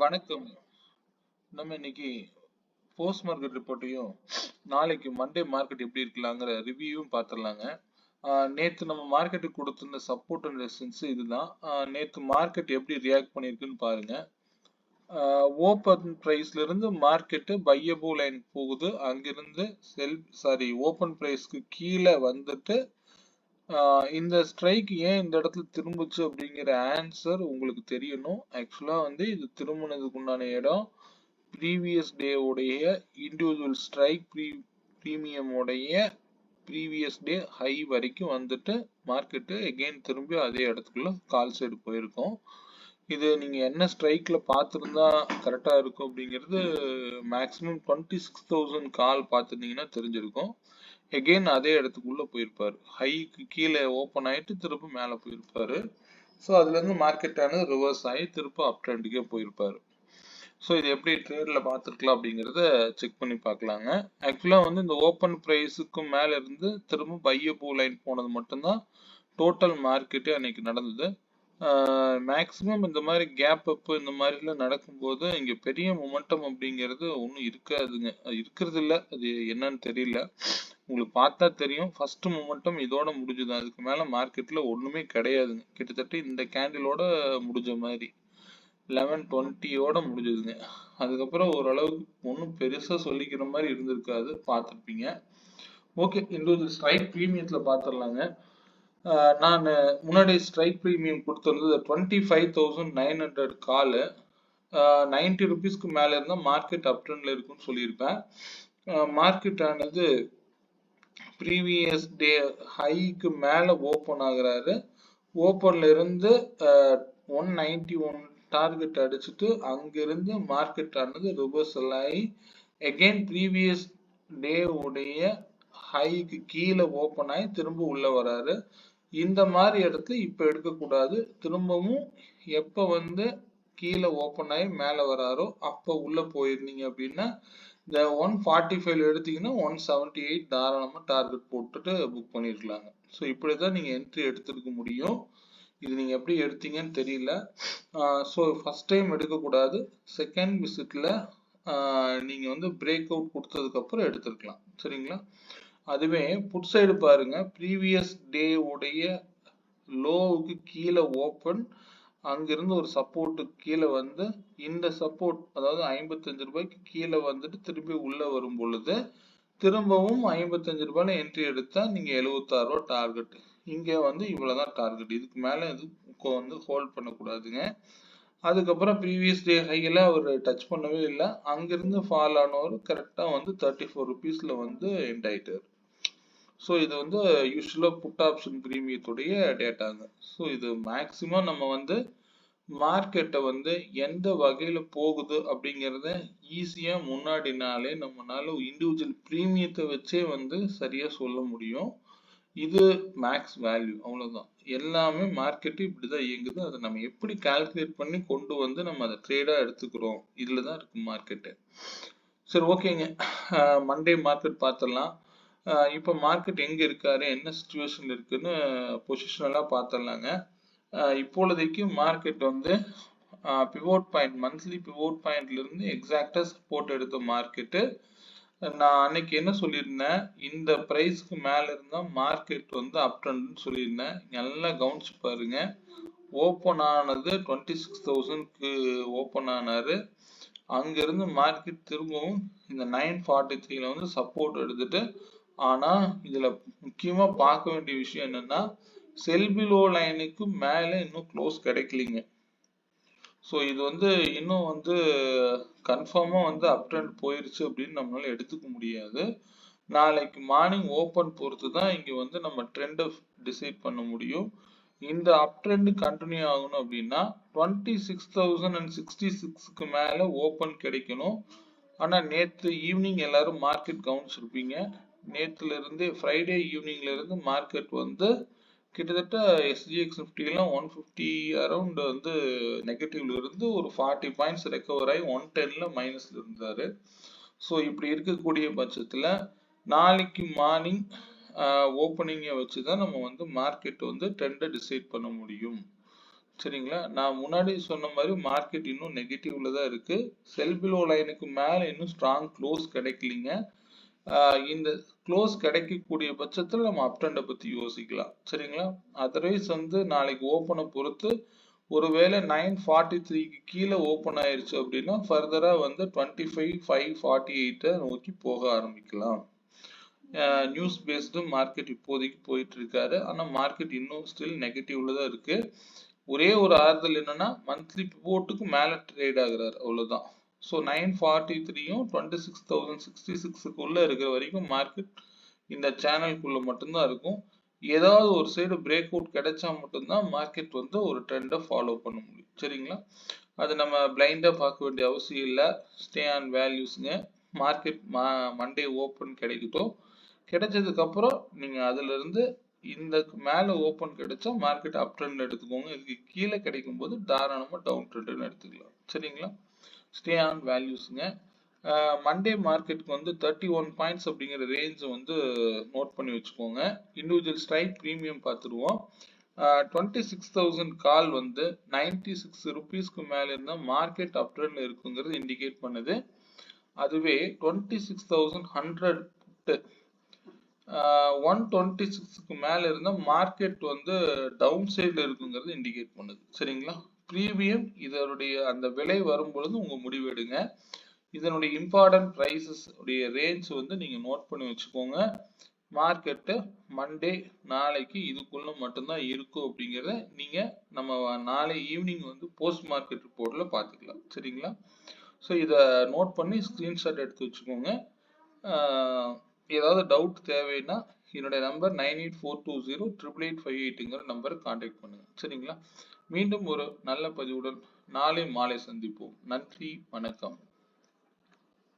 வணக்கம். நம்ம இன்னைக்கு போஸ்ட் மார்க்கெட் ரிப்போர்ட்டையும் நாளைக்கு மண்டே மார்க்கெட் எப்படி இருக்கலாங்கிற ரிவ்யூவும் பார்த்துடலாங்க. நேத்து நம்ம மார்க்கெட்டுக்கு கொடுத்திருந்த சப்போர்ட் அண்ட் ரெசிஸ்டன்ஸ் இதுதான். நேத்து மார்க்கெட் எப்படி ரியாக்ட் பண்ணியிருக்குன்னு பாருங்க. ஓப்பன் பிரைஸ்ல இருந்து மார்க்கெட்டு பையபோ லைன் போகுது. அங்கிருந்து ஓப்பன் பிரைஸ்க்கு கீழே வந்துட்டு இந்த ஸ்ட்ரைக் ஏன் இந்த இடத்துல திரும்புச்சு அப்படிங்கிற ஆன்சர் உங்களுக்கு தெரியணும். ஆக்சுவலா இது திரும்பினதுக்கு உண்டான இடம் ப்ரீவியஸ் டே உடைய இண்டிவிஜுவல் ஸ்ட்ரைக் பிரீமியம் உடைய ப்ரீவியஸ் டே ஹை வரைக்கும் வந்துட்டு மார்க்கெட்டு எகெயின் திரும்பி அதே இடத்துக்குள்ள கால் சைடு போயிருக்கும். இது நீங்க என்ன ஸ்ட்ரைக்ல பார்த்துருந்தா கரெக்டா இருக்கும் அப்படிங்கிறது மேக்ஸிமம் 26,000 கால் பார்த்துருந்தீங்கன்னா தெரிஞ்சிருக்கும். எகெயின் அதே இடத்துக்குள்ள போயிருப்பாரு. ஹைக்கு கீழே ஓப்பன் ஆயிட்டு திரும்ப மேலே போயிருப்பாரு. ஸோ அதுல இருந்து மார்க்கெட் ஆனது ரிவர்ஸ் ஆகி திரும்ப அப் ட்ரெண்டுக்கே போயிருப்பாரு. ஸோ இது எப்படி ட்ரேட்ல பார்த்துருக்கலாம் அப்படிங்கிறத செக் பண்ணி பார்க்கலாங்க. ஆக்சுவலா இந்த ஓப்பன் ப்ரைஸுக்கு மேல இருந்து திரும்ப பையபோ லைன் போனது மட்டும்தான் டோட்டல் மார்க்கெட்டே அன்னைக்கு நடந்தது. மேக்சிமம் இந்த மாதிரி கேப் அப் இந்த மாதிரிலாம் நடக்கும்போது இங்க பெரிய மொமெண்டம் அப்படிங்கிறது ஒன்றும் இருக்காதுங்க. அது இருக்கிறது இல்லை, அது என்னன்னு தெரியல. உங்களுக்கு பார்த்தா தெரியும். ஃபர்ஸ்ட் மொமெண்டம் இதோட முடிஞ்சுது. அதுக்கு மேல மார்க்கெட்ல ஒண்ணுமே கிடையாதுங்க. கிட்டத்தட்ட இந்த கேண்டிலோட முடிஞ்ச மாதிரி 11:20 முடிஞ்சதுங்க. அதுக்கப்புறம் ஓரளவுக்கு ஒன்றும் பெருசா சொல்லிக்கிற மாதிரி இருந்திருக்காது, பார்த்துருப்பீங்க. ஓகே, இந்த ஸ்ட்ரைக் பிரீமியத்துல பார்த்துடலாங்க. நான் முன்னாடி ஸ்ட்ரைக் பிரீமியம் கொடுத்துருந்தது 25,900 காலு. 90 ருபீஸ்க்கு மேல இருந்தா மார்க்கெட் அப் ட்ரெண்ட்ல இருக்குன்னு சொல்லியிருப்பேன். மார்க்கெட் ஆனது ப்ரீவியஸ் டே ஹைக்கு மேல ஓப்பன் ஆகுறாரு. ஓப்பன்ல இருந்து 191 டார்கெட் அடிச்சுட்டு அங்கிருந்து மார்க்கெட் ஆனது ரிவர்சல் ஆகி அகைன் ப்ரீவியஸ் டே உடைய ஹைக்கு கீழே ஓப்பன் ஆகி திரும்ப உள்ள வராரு. இந்த மாதிரி இடத்துல இப்ப எடுக்கக்கூடாது. திரும்பவும் எப்ப கீழே ஓப்பன் ஆகி மேல வராரோ அப்ப உள்ள போயிருந்தீங்க அப்படின்னா இந்த 145 எடுத்தீங்கன்னா 178 தாராளமா டார்கெட் போட்டுட்டு புக் பண்ணிருக்கலாங்க. ஸோ இப்படிதான் நீங்க என்ட்ரி எடுத்துருக்க முடியும். இது நீங்க எப்படி எடுத்தீங்கன்னு தெரியல. ஸோ ஃபர்ஸ்ட் டைம் எடுக்கக்கூடாது. செகண்ட் விசிட்ல நீங்க பிரேக் அவுட் கொடுத்ததுக்கு அப்புறம் எடுத்திருக்கலாம். சரிங்களா? அதுவே புட் சைடு பாருங்க. ப்ரீவியஸ் டே உடைய லோவுக்கு கீழே ஓப்பன், அங்கிருந்து ஒரு சப்போர்ட் கீழே இந்த சப்போர்ட் அதாவது 55 ரூபாய்க்கு கீழே வந்துட்டு திரும்பி உள்ள வரும் பொழுது திரும்பவும் 55 ரூபாயில என்ட்ரி எடுத்தா நீங்க 76 ரூபா டார்கெட். இங்க இவ்வளவுதான் டார்கெட். இதுக்கு மேல இது ஹோல்ட் பண்ணக்கூடாதுங்க. அதுக்கப்புறம் ப்ரீவியஸ் டே ஹைல அவர் டச் பண்ணவே இல்லை. அங்கிருந்து ஃபால் ஆனவர் கரெக்டா 34 ருபீஸ்ல எண்ட் ஆயிட்டாரு. ஸோ இது யூஸ்வலா புட் ஆப்ஷன் பிரீமியத்துடைய டேட்டாங்க. ஸோ இது மேக்சிமம் நம்ம மார்க்கெட்டை எந்த வகையில போகுது அப்படிங்கிறத ஈஸியா முன்னாடி நாளே நம்மளால இண்டிவிஜுவல் பிரீமியத்தை வச்சே சரியா சொல்ல முடியும். இது மேக்ஸ் வேல்யூ, அவ்வளவுதான். எல்லாமே மார்க்கெட் இப்படிதான் இயங்குது. அதை நம்ம எப்படி கால்குலேட் பண்ணி கொண்டு நம்ம அதை ட்ரேடா எடுத்துக்கிறோம், இதுலதான் இருக்கு மார்க்கெட்டு. சரி, ஓகேங்க. மண்டே மார்க்கெட் பார்த்துடலாம். இப்போ மார்க்கெட் எங்க இருக்காரு, என்ன சுச்சுவேஷன்ல இருக்குன்னு பொசிஷனலா பார்த்துடலாங்க. இப்பொழுதைக்கு market pivot point, monthly pivot பாயிண்ட்ல இருந்து எக்ஸாக்டா சப்போர்ட் எடுத்த மார்க்கெட்டு. நான் அன்னைக்கு என்ன சொல்லியிருந்தேன், இந்த பிரைஸ்க்கு மேல இருந்தா மார்க்கெட் அப் ட்ரெண்ட்னு சொல்லியிருந்தேன். நல்லா கவனிச்சு பாருங்க. ஓப்பன் ஆனது 26,000க்கு ஓப்பன் ஆனாரு. அங்கிருந்து மார்க்கெட் திரும்பவும் இந்த 943ல சப்போர்ட் எடுத்துட்டு, ஆனா இதுல முக்கியமா பார்க்க வேண்டிய விஷயம் என்னன்னா, செல் பிலோ லைனுக்கு மேல இன்னும் க்ளோஸ் கிடைக்கலீங்க. ஸோ இது இன்னும் கன்ஃபார்மா அப் ட்ரெண்ட் போயிருச்சு அப்படின்னு நம்மளால எடுத்துக்க முடியாது. நாளைக்கு மார்னிங் ஓப்பன் பொறுத்து தான் இங்க நம்ம ட்ரெண்டை டிசைட் பண்ண முடியும். இந்த அப் ட்ரெண்ட் கண்டினியூ ஆகணும் அப்படின்னா 26,066க்கு மேல ஓப்பன் கிடைக்கணும். ஆனா நேத்து ஈவினிங் எல்லாரும் மார்க்கெட் கவனிச்சிருப்பீங்க. நேத்துல இருந்து ஃப்ரைடே ஈவினிங்ல இருந்து மார்க்கெட் கிட்டத்தட்ட SGX 50 எல்லாம் 150 அரௌண்ட் நெகட்டிவ்ல இருந்து ஒரு 40 பாயிண்ட்ஸ் ரெக்கவர் ஆகி 110ல மைனஸ்ல இருந்தாரு. ஸோ இப்படி இருக்கக்கூடிய பட்சத்துல நாளைக்கு மார்னிங் ஓப்பனிங்கை வச்சுதான் நம்ம மார்க்கெட் ட்ரெண்டை டிசைட் பண்ண முடியும். சரிங்களா? நான் முன்னாடி சொன்ன மாதிரி மார்க்கெட் இன்னும் நெகட்டிவ்ல தான் இருக்கு. செல் பிலோ லைனுக்கு மேல இன்னும் ஸ்ட்ராங் க்ளோஸ் கிடைக்கலீங்க. இந்த க்ளோஸ் கிடைக்கக்கூடிய பட்சத்துல நம்ம அப் ட்ரெண்ட பத்தி யோசிக்கலாம். சரிங்களா? அதர்வைஸ் வந்து நாளைக்கு ஓப்பனை பொறுத்து ஒருவேளை 943க்கு கீழே ஓப்பன் ஆயிருச்சு அப்படின்னா ஃபர்தரா வந்து 25,548 நோக்கி போக ஆரம்பிக்கலாம். நியூஸ் பேஸ்டு மார்க்கெட் இப்போதைக்கு போயிட்டு இருக்காரு. ஆனா மார்க்கெட் இன்னும் ஸ்டில் நெகட்டிவ்ல தான் இருக்கு. ஒரே ஒரு ஆறுதல் என்னன்னா மந்த்லி பிவோட்டுக்கு மேல ட்ரேட் ஆகுறாரு, அவ்வளவுதான். ஸோ 943யும் 26,066க்குள்ள இருக்கிற வரைக்கும் மார்க்கெட் இந்த சேனலுக்குள்ள மட்டும்தான் இருக்கும். ஏதாவது ஒரு சைடு பிரேக் அவுட் கிடைச்சா மட்டும்தான் மார்க்கெட் வந்து ஒரு ட்ரெண்டை ஃபாலோ பண்ண முடியும். சரிங்களா? அது நம்ம பிளைண்டா பார்க்க வேண்டிய அவசியம் இல்லை. ஸ்டே ஆன் வேல்யூஸ்ங்க. மார்க்கெட் மண்டே ஓப்பன் கிடைக்கட்டும். கிடைச்சதுக்கு அப்புறம் நீங்க அதுல இருந்து இந்த மேல ஓப்பன் கிடைச்சா மார்க்கெட் அப் ட்ரெண்ட் எடுத்துக்கோங்க. இதுக்கு கீழே கிடைக்கும் போது தாராளமா டவுன் ட்ரெண்ட் எடுத்துக்கலாம். சரிங்களா? Stay on வேல்யூஸ்ங்க. மண்டே மார்க்கெட்டுக்கு வந்து 31 பாயிண்ட்ஸ் அப்படிங்கிற ரேஞ்ச் வந்து நோட் பண்ணி வச்சுக்கோங்க. இண்டிவிஜுவல் ஸ்ட்ரைக் ப்ரீமியம் பார்த்துருவோம். 26,000 கால் வந்து 96 ருபீஸ்க்கு மேல இருந்தா மார்க்கெட் அப் ட்ரெண்ட் இருக்குங்கிறது இண்டிகேட் பண்ணுது. அதுவே 26,100 புட்டு 126க்கு மேல இருந்தா மார்க்கெட் வந்து டவுன் சைட்ல இருக்குங்கிறது இண்டிகேட் பண்ணுது. சரிங்களா? ப்ரீமியம் இதனுடைய அந்த விலை வரும் பொழுது உங்க முடிவு எடுங்க. இதனுடைய இம்பார்ட்டன்ட் பிரைசஸ் உடைய ரேஞ்ச் வந்து நீங்க நோட் பண்ணி வச்சுக்கோங்க. மார்க்கெட்டு மண்டே நாளைக்கு இதுக்குள்ள மட்டும்தான் இருக்கும் அப்படிங்கிறத நீங்க நம்ம நாளை ஈவினிங் வந்து போஸ்ட் மார்க்கெட் ரிப்போர்ட்ல பார்த்துக்கலாம். சரிங்களா? ஸோ இதை நோட் பண்ணி ஸ்கிரீன்ஷாட் எடுத்து வச்சுக்கோங்க. ஏதாவது டவுட் தேவைன்னா என்னுடைய நம்பர் 9842088858ங்கிற நம்பரை கான்டாக்ட் பண்ணுங்க. சரிங்களா? மீண்டும் ஒரு நல்ல பதிவுடன் நாளை மாலை சந்திப்போம். நன்றி, வணக்கம்.